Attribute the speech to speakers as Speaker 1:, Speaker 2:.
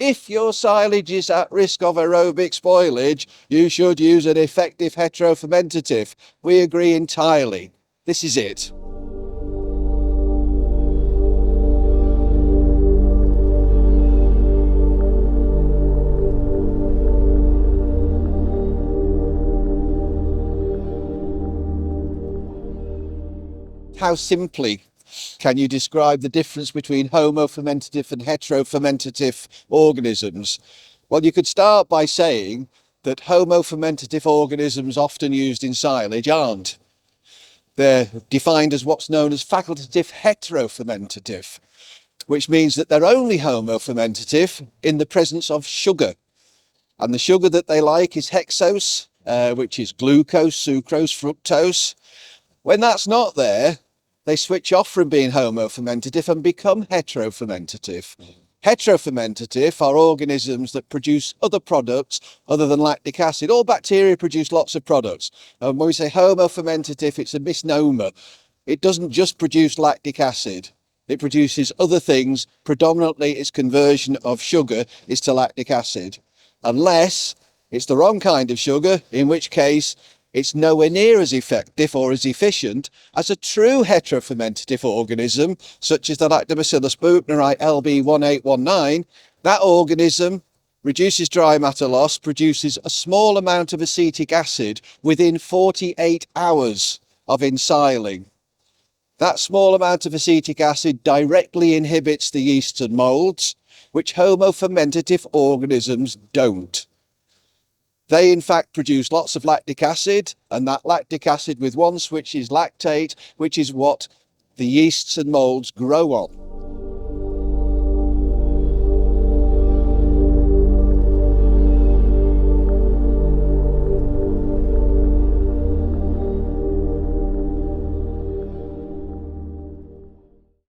Speaker 1: If your silage is at risk of aerobic spoilage, you should use an effective heterofermentative. We agree entirely. This is it. How simply can you describe the difference between homofermentative and heterofermentative organisms? Well, you could start by saying that homofermentative organisms often used in silage aren't. They're defined as what's known as facultative heterofermentative, which means that they're only homofermentative in the presence of sugar. And the sugar that they like is hexose, which is glucose, sucrose, fructose. When that's not there, they switch off from being homofermentative and become heterofermentative. Heterofermentative are organisms that produce other products other than lactic acid. All bacteria produce lots of products. And when we say homofermentative, it's a misnomer. It doesn't just produce lactic acid. It produces other things. Predominantly, its conversion of sugar is to lactic acid. Unless it's the wrong kind of sugar, in which case it's nowhere near as effective or as efficient as a true heterofermentative organism, such as the Lactobacillus buchneri LB1819. That organism reduces dry matter loss, produces a small amount of acetic acid within 48 hours of ensiling. That small amount of acetic acid directly inhibits the yeasts and molds, which homofermentative organisms don't. They in fact produce lots of lactic acid, and that lactic acid with one switch is lactate, which is what the yeasts and molds grow on.